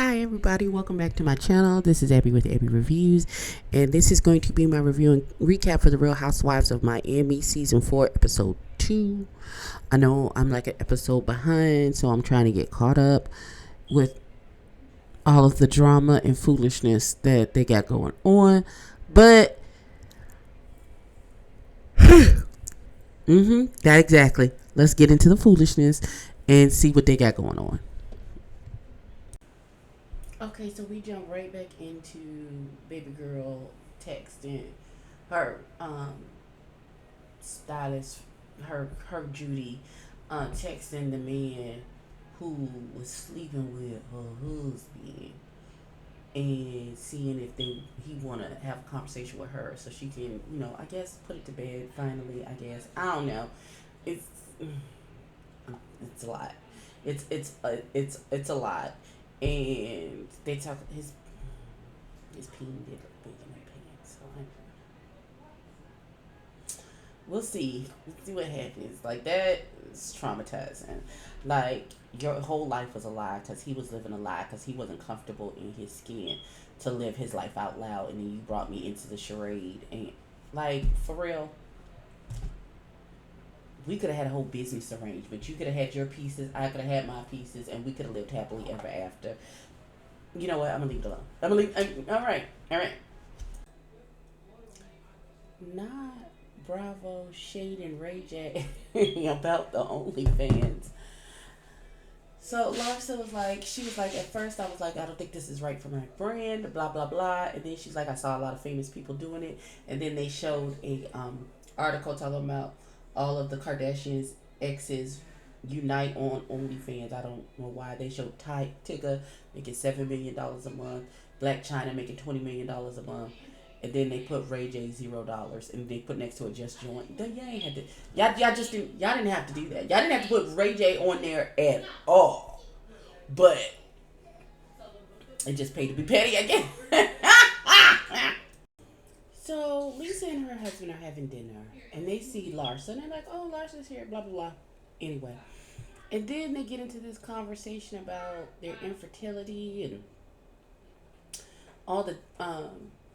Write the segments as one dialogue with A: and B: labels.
A: Hi everybody, welcome back to my channel. This is Abby with Abby Reviews, and this is going to be my review and recap for the Real Housewives of Miami season 4 episode 2. I know I'm like an episode behind, so I'm trying to get caught up with all of the drama and foolishness that they got going on. But that exactly. Let's get into the foolishness and see what they got going on. Okay, so we jump right back into baby girl texting her stylist, her Judy, texting the man who was sleeping with her husband and seeing if he want to have a conversation with her so she can, I guess put it to bed finally. I guess I don't know. It's it's a lot. It's a lot. And they talk his peen did look big in her pants. So we'll see. We'll see what happens. Like that is traumatizing. Like your whole life was a lie because he was living a lie because he wasn't comfortable in his skin to live his life out loud, and then you brought me into the charade and like for real. We could have had a whole business arrangement. You could have had your pieces, I could have had my pieces, and we could have lived happily ever after. You know what? I'm gonna leave it alone. I'm gonna leave. All right, all right. Not Bravo Shade and Ray J about the OnlyFans. So Larsa was like, she was like, at first I was like, I don't think this is right for my brand, blah blah blah, and then she's like, I saw a lot of famous people doing it, and then they showed a article talking about all of the Kardashians exes unite on OnlyFans. I don't know why they showed Tigger making $7 million a month, Black China making $20 million a month, and then they put Ray J $0, and they put next to it Just Joint. Then y'all ain't had to. Y'all didn't have to do that. Y'all didn't have to put Ray J on there at all. But it just paid to be petty again. So Lisa and her husband are having dinner, and they see Larsa, and they're like, "Oh, Larsa's here," blah blah blah. Anyway, and then they get into this conversation about their infertility and all the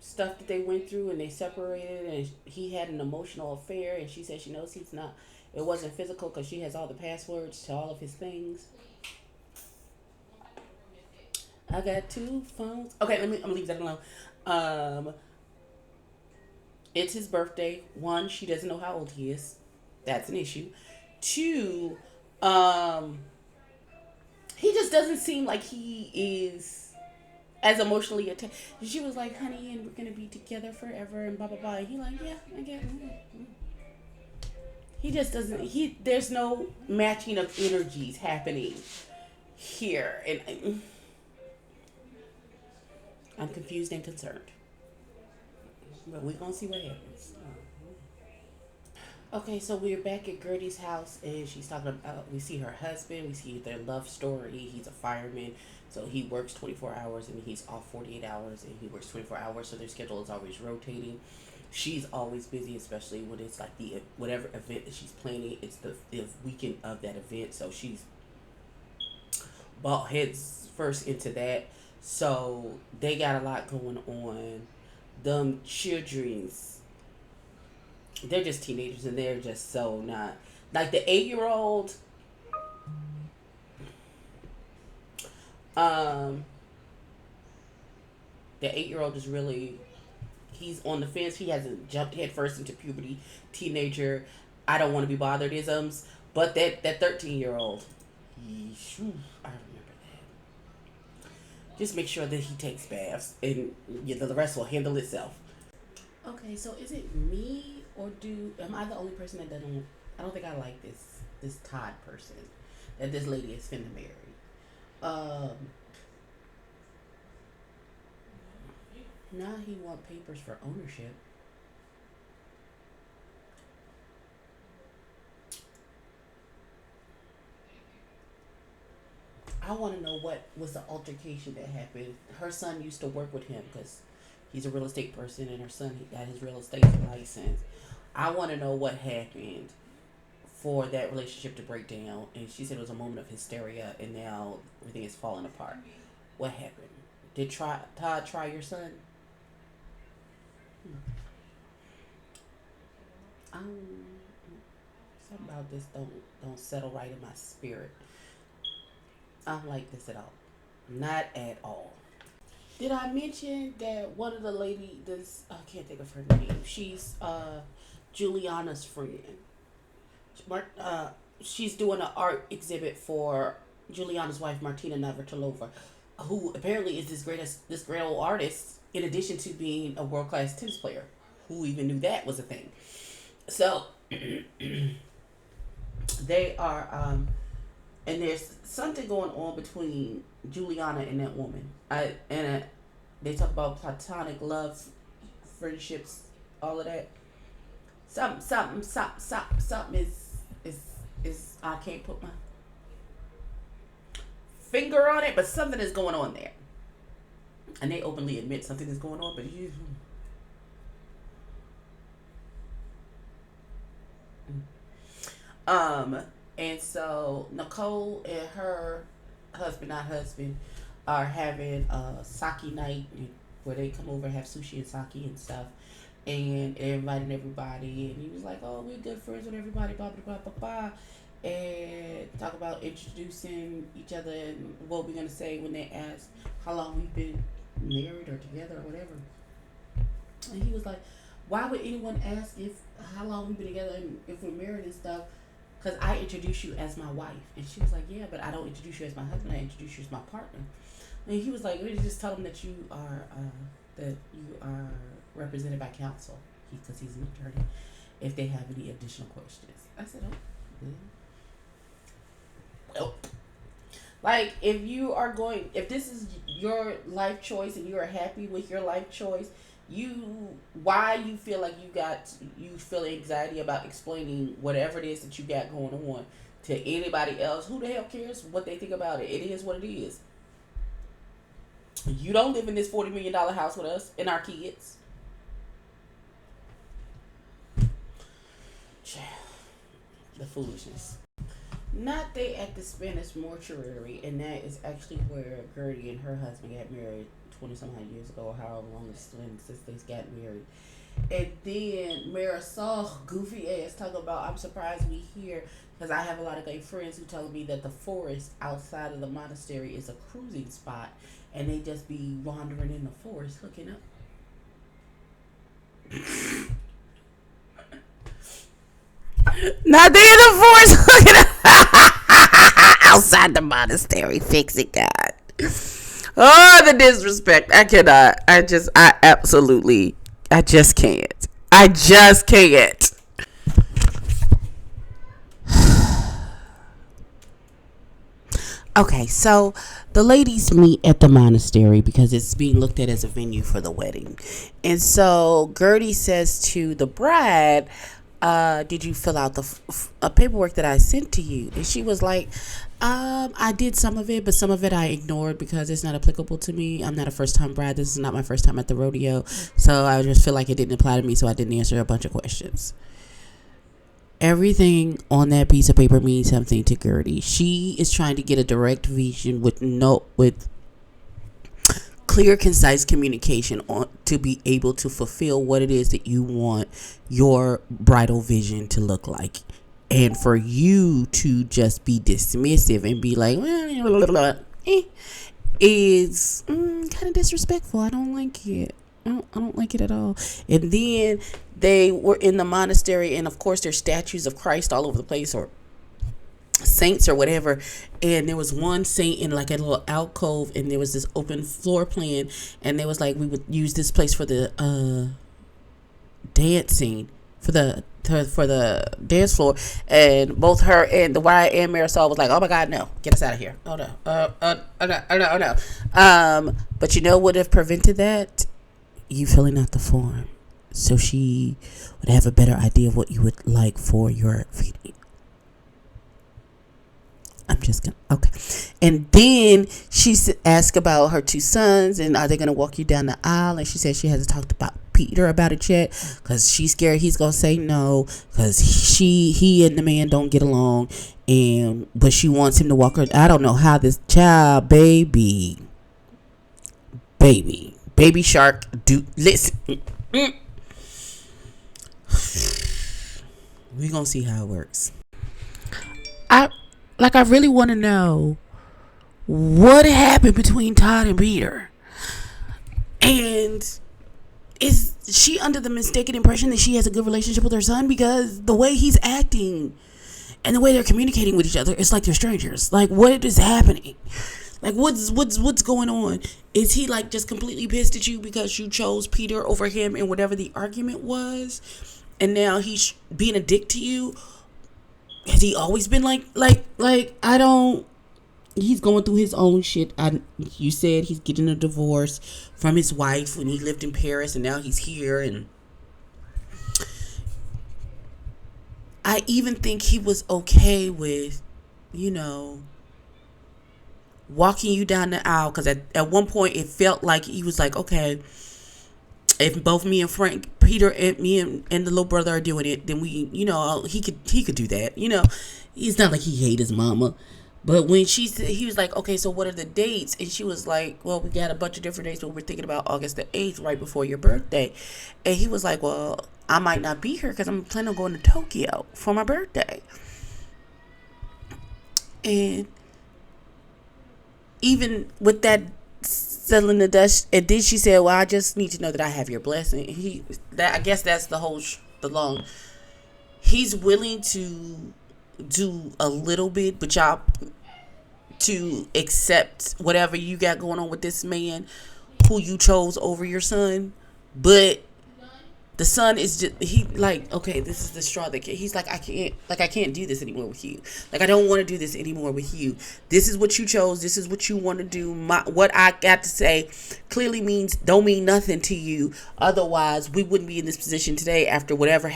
A: stuff that they went through, and they separated, and he had an emotional affair, and she said she knows he's not. It wasn't physical because she has all the passwords to all of his things. I got two phones. Okay, I'm gonna leave that alone. It's his birthday. One, she doesn't know how old he is. That's an issue. Two, he just doesn't seem like he is as emotionally attached. She was like, "Honey, and we're gonna be together forever," and blah blah blah. And he like, "Yeah, I get it." He just doesn't. There's no matching of energies happening here, and I'm confused and concerned. But we're gonna see what happens. Okay, so we're back at Gertie's house, and she's talking about. We see her husband. We see their love story. He's a fireman, so he works 24 hours, and he's off 48 hours, and he works 24 hours. So their schedule is always rotating. She's always busy, especially when it's like the whatever event that she's planning. It's the weekend of that event, so she's bought heads first into that. So they got a lot going on. Them children's, they're just teenagers, and they're just so not like the 8-year-old. Um, the 8-year-old is really, he's on the fence. He hasn't jumped head first into puberty. Teenager, I don't want to be bothered isms. But that 13-year-old, I remember that. Just make sure that he takes baths, and the rest will handle itself. Okay, so is it me or am I the only person that doesn't? I don't think I like this Todd person that this lady is finna marry. Um, Now he want papers for ownership. I want to know what was the altercation that happened. Her son used to work with him because he's a real estate person, and her son got his real estate license. I want to know what happened for that relationship to break down. And she said it was a moment of hysteria, and now everything is falling apart. What happened? Did Todd try your son? Hmm. Um, Something about this don't settle right in my spirit. I don't like this at all. Not at all. Did I mention that one of the lady, this I can't think of her name. She's Juliana's friend. She's doing an art exhibit for Juliana's wife Martina Navratilova, who apparently is this great old artist. In addition to being a world class tennis player, who even knew that was a thing. So they are, and there's something going on between Juliana and that woman. They talk about platonic love, friendships, all of that. Something is I can't put my finger on it, but something is going on there, and they openly admit something is going on. But you, um, and so Nicole and her husband, not husband, are having a sake night where they come over and have sushi and sake and stuff. And they're inviting everybody, and he was like, "Oh, we're good friends with everybody, blah blah blah blah blah," and talk about introducing each other and what we're gonna say when they ask how long we've been married or together or whatever. And he was like, "Why would anyone ask if how long we've been together and if we're married and stuff? Because I introduce you as my wife." And she was like, "Yeah, but I don't introduce you as my husband. I introduce you as my partner." And he was like, "We just tell them that you are represented by counsel because he's an attorney. If they have any additional questions." I said, "Oh, good. Well, like if this is your life choice and you are happy with your life choice, why you feel like you feel anxiety about explaining whatever it is that you got going on to anybody else? Who the hell cares what they think about it? It is what it is. You don't live in this $40 million house with us and our kids." The foolishness. Not they at the Spanish mortuary, and that is actually where Gertie and her husband got married 20 some odd years ago, or however long it's been since they got married. And then Marisol, goofy ass, talking about, "I'm surprised we here," because I have a lot of gay friends who tell me that the forest outside of the monastery is a cruising spot, and they just be wandering in the forest hooking up. Not they in the forest hooking up outside the monastery. Fix it, God. Oh, the disrespect. I cannot. I just can't. I just can't. Okay, so the ladies meet at the monastery because it's being looked at as a venue for the wedding. And so Gertie says to the bride, "Did you fill out the paperwork that I sent to you?" And she was like, "I did some of it, but some of it I ignored because it's not applicable to me. I'm not a first time bride. This is not my first time at the rodeo. So I just feel like it didn't apply to me, so I didn't answer a bunch of questions." Everything on that piece of paper means something to Gertie. She is trying to get a direct vision with clear, concise communication on to be able to fulfill what it is that you want your bridal vision to look like. And for you to just be dismissive and be like, well, is kind of disrespectful. I don't like it. I don't like it at all. And then they were in the monastery, and of course there's statues of Christ all over the place, or saints or whatever. And there was one saint in like a little alcove, and there was this open floor plan, and they was like, we would use this place for the dancing, for the dance floor. And both her and the Wyatt and Marisol was like, "Oh my God, no, get us out of here. Oh no, oh no." But you know what would have prevented that? You filling out the form, so she would have a better idea of what you would like for your video. I'm just gonna okay. And then she asked about her two sons and are they gonna walk you down the aisle? And she said she hasn't talked about Peter about it yet because she's scared he's gonna say no because he and the man don't get along, but she wants him to walk her. I don't know how this child, baby. baby shark, do listen. We gonna see how it works. I really want to know what happened between Todd and Peter, and is she under the mistaken impression that she has a good relationship with her son? Because the way he's acting and the way they're communicating with each other, it's like they're strangers. Like, what is happening? Like, what's going on? Is he like just completely pissed at you because you chose Peter over him and whatever the argument was, and now he's being a dick to you? Has he always been like I don't? He's going through his own shit. You said he's getting a divorce from his wife when he lived in Paris, and now he's here. And I even think he was okay with, walking you down the aisle, because at one point it felt like he was like, okay, if both me and Frank, Peter, and me and the little brother are doing it, then we, he could do that. It's not like he hate his mama. But when he was like, okay, so what are the dates? And she was like, well, we got a bunch of different dates, but we're thinking about August the 8th, right before your birthday. And he was like, well, I might not be here because I'm planning on going to Tokyo for my birthday. And even with that settling the dust, and then she said, well, I just need to know that I have your blessing. I guess that's the whole, he's willing to do a little bit, but y'all to accept whatever you got going on with this man who you chose over your son. But the son is just, he like, okay, this is the straw that he's like, I can't do this anymore with you. Like, I don't want to do this anymore with you. This is what you chose. This is what you want to do. What I got to say clearly don't mean nothing to you. Otherwise, we wouldn't be in this position today after whatever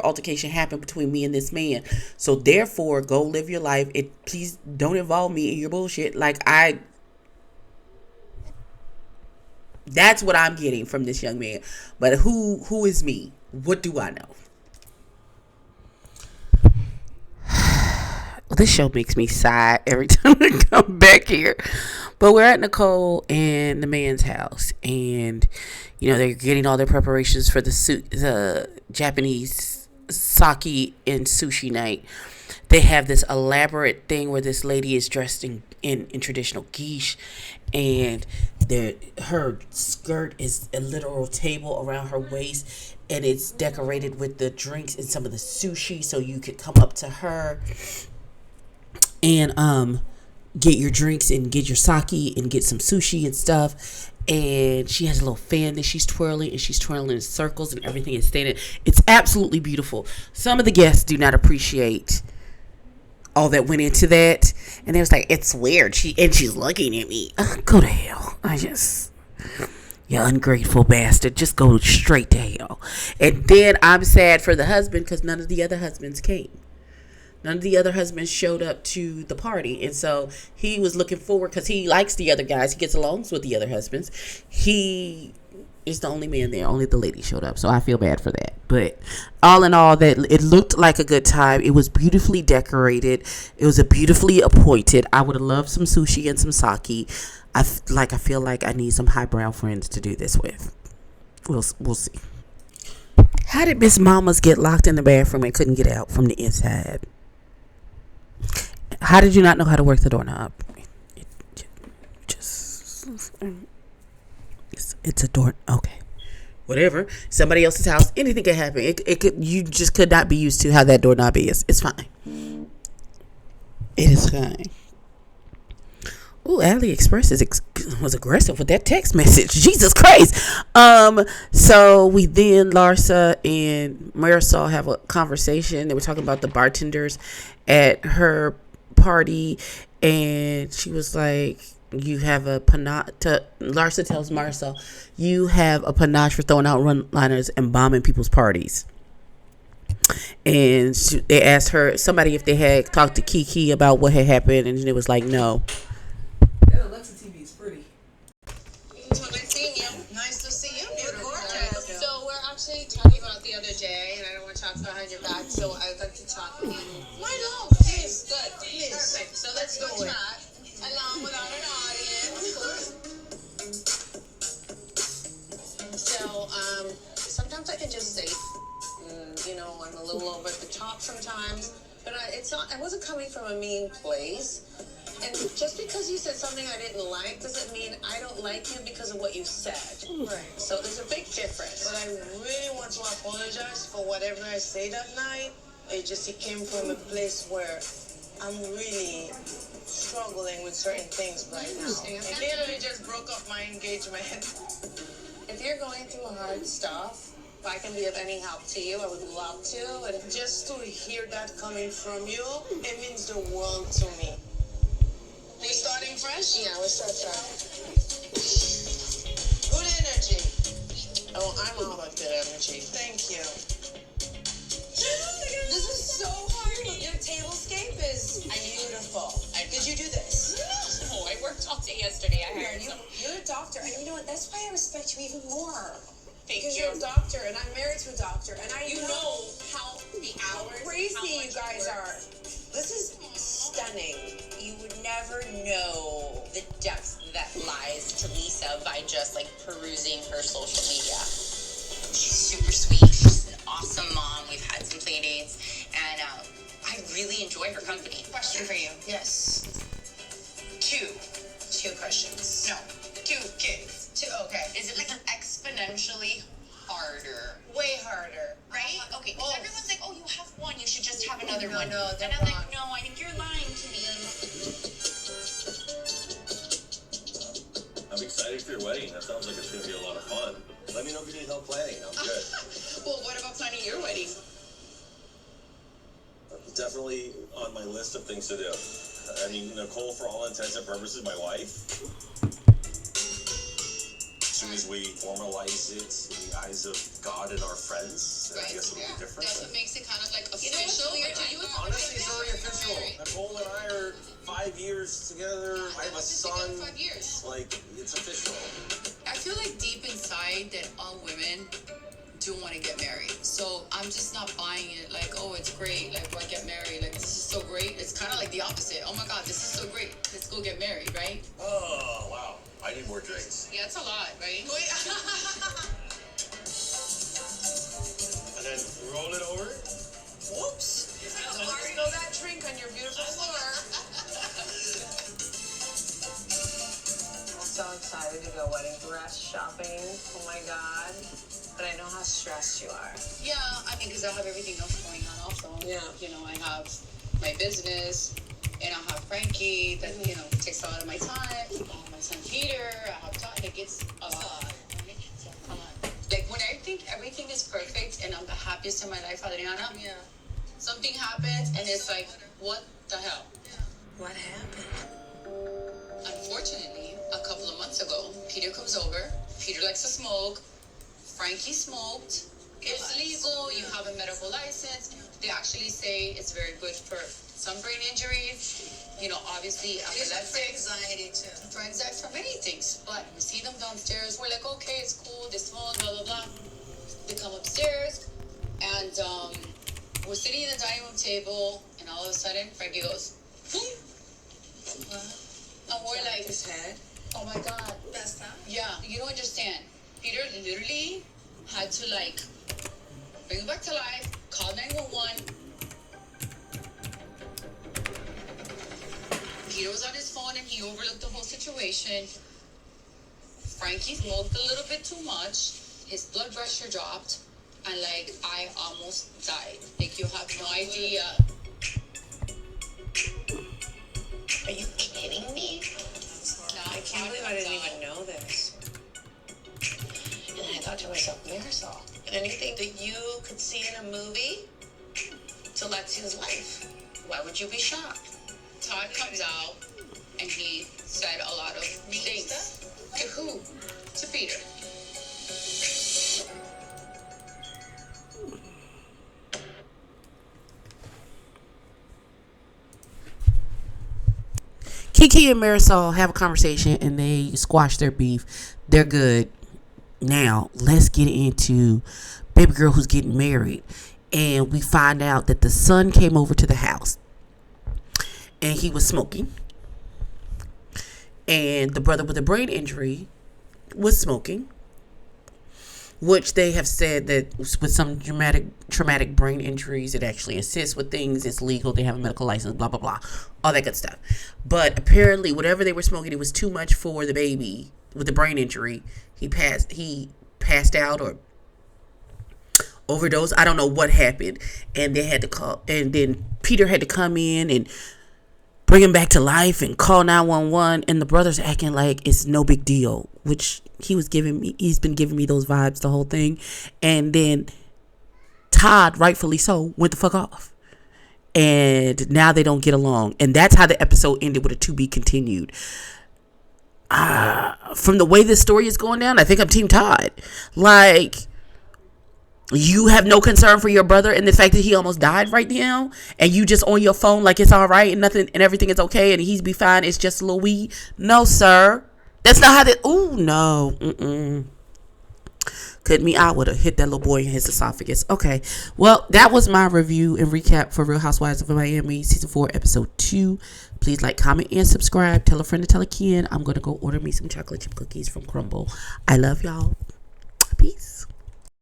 A: altercation happened between me and this man. So therefore, go live your life. Please don't involve me in your bullshit. That's what I'm getting from this young man. But who is me? What do I know? This show makes me sigh every time I come back here. But we're at Nicole and the man's house. And, they're getting all their preparations for the Japanese sake and sushi night. They have this elaborate thing where this lady is dressed in traditional quiche, and her skirt is a literal table around her waist, and it's decorated with the drinks and some of the sushi, so you could come up to her and get your drinks and get your sake and get some sushi and stuff. And she has a little fan that she's twirling, and she's twirling in circles, and everything is standing. It's absolutely beautiful. Some of the guests do not appreciate all that went into that, and they was like, it's weird. She's looking at me. Go to hell. You ungrateful bastard. Just go straight to hell. And then I'm sad for the husband because none of the other husbands came. None of the other husbands showed up to the party. And so he was looking forward because he likes the other guys. He gets along with the other husbands. He is the only man there. Only the lady showed up. So I feel bad for that. But all in all, that it looked like a good time. It was beautifully decorated. It was a beautifully appointed. I would have loved some sushi and some sake. I feel like I need some highbrow friends to do this with. We'll see. How did Miss Mamas get locked in the bathroom and couldn't get out from the inside? How did you not know how to work the doorknob? It's a door. Okay, whatever. Somebody else's house. Anything can happen. It could. You just could not be used to how that doorknob is. It's fine. It is fine. Ooh, AliExpress was aggressive with that text message. Jesus Christ. So we then, Larsa and Marisol have a conversation. They were talking about the bartenders at her party, and she was like, you have a panache. Larsa tells Marisol, you have a panache for throwing out one-liners and bombing people's parties. And they asked her, somebody, if they had talked to Kiki about what had happened, and it was like, no.
B: That Alexa TV is pretty.
C: Nice to see you. You're gorgeous. So we're actually talking about the other day, and I don't want to talk behind your back, so I'd like to talk with you. Why not? Please, good. Please. Perfect. So let's go chat along with our audience. top sometimes, but it's not. I wasn't coming from a mean place. And just because you said something I didn't like doesn't mean I don't like you because of what you said. Right. So there's a big difference. But I really want to apologize for whatever I said that night. It came from a place where I'm really struggling with certain things right now. It literally just broke up my engagement. If you're going through hard stuff, if I can be of any help to you, I would love to. And just to hear that coming from you, it means the world to me. We starting fresh? Yeah, we're starting fresh. Good energy. Oh, I'm all about good energy. Thank you. This is so hard. Your tablescape is beautiful. Did you do this?
D: No, I worked all day yesterday.
C: You're a doctor, and you know what? That's why I respect you even more.
D: Thank
C: Because
D: you.
C: you're a doctor, and I'm married to a doctor, and I
D: know how the hours,
C: crazy you guys are. This is stunning.
D: You would never know the depth that lies to Lisa by just like perusing her social media. She's super sweet. She's an awesome mom. We've had some play dates, and I really enjoy her company. Question for you.
C: Yes. Two questions.
D: No, 2 kids. Okay. Is it like exponentially harder?
C: Way harder.
D: Right? Okay. Because everyone's like, oh, you have one, you should just have another one.
C: No,
D: and I'm like, no, I think you're lying to me.
E: I'm excited for your wedding. That sounds like it's going to be a lot of fun. Let me know if you need help planning. I'm good.
D: Well, what about planning your wedding?
E: Definitely on my list of things to do. I mean, Nicole, for all intents and purposes, my wife. As soon as we formalize it in the eyes of God and our friends, I guess it'll be different.
D: That's what makes it kind of like official.
E: Honestly, it's already official. Nicole and I are 5 years together. I have a son.
D: 5 years.
E: Like, it's official.
F: I feel like deep inside that all women do want to get married. So I'm just not buying it like, oh, it's great. Like, why get married? Like, this is so great. It's kind of like the opposite. Oh my God, this is so great. Let's go get married, right?
E: Oh, wow. I need more drinks.
F: Yeah, it's a lot, right?
E: And then roll it over.
C: Whoops. Don't spill that drink on your beautiful floor. I'm so excited to go wedding dress shopping. Oh my God. But I know how stressed you are.
F: Yeah, I mean, because I have everything else going on also.
C: Yeah.
F: You know, I have my business, and I have Frankie that, you know, takes a lot of my time. I have my son Peter, I have Todd. Like, it's a lot. Right? So, come on. Like, when I think everything is perfect and I'm the happiest in my life, Adriana, something happens and it's like, what the hell?
C: What happened?
F: Unfortunately, a couple of months ago, Peter comes over. Peter likes to smoke. Frankie smoked. It's legal. You have a medical license. They actually say it's very good for some brain injuries. You know, obviously,
C: For anxiety too.
F: for anxiety, for many things. But we see them downstairs. We're like, okay, it's cool. They smoke, blah, blah, blah. They come upstairs, and we're sitting in the dining room table, and all of a sudden, Frankie goes, boom. And we're like,
C: His head.
F: oh my God.
C: Best time.
F: Yeah, you don't understand. Peter literally had to like bring him back to life, call 911. Peter was on his phone and he overlooked the whole situation. Frankie smoked a little bit too much. His blood pressure dropped, and like I almost died. Like, you have no idea.
C: Are you kidding me?
F: Now,
C: I can't believe I didn't even know this. And I thought to myself, Marisol, anything that you could see in a movie to Lexi's life, why would you be shocked?
F: Todd comes out and he said a lot of things. To who? To Peter.
A: Kiki and Marisol have a conversation and they squash their beef. They're good. Now, let's get into baby girl who's getting married. And we find out that the son came over to the house and he was smoking. And the brother with a brain injury was smoking. which they have said that with some traumatic brain injuries, it actually assists with things. It's legal. They have a medical license, blah, blah, blah, all that good stuff. But apparently, whatever they were smoking, it was too much for the baby with the brain injury. He passed out or overdose. I don't know what happened. And they had to call, and then Peter had to come in and bring him back to life and call 911. And the brother's acting like it's no big deal, which he's been giving me those vibes the whole thing. And then Todd, rightfully so, went the fuck off. And now they don't get along. And that's how the episode ended, with a to be continued. From the way this story is going down, I think I'm Team Todd. Like, you have no concern for your brother and the fact that he almost died right now, and you just on your phone like it's all right and nothing and everything is okay and he's be fine. It's just a little weed. No, sir. That's not how that. Ooh, no. Couldn't me. I would have hit that little boy in his esophagus. Okay. Well, that was my review and recap for Real Housewives of Miami season 4 episode 2. Please like, comment, and subscribe. Tell a friend to tell a kid. I'm going to go order me some chocolate chip cookies from Crumble. I love y'all. Peace.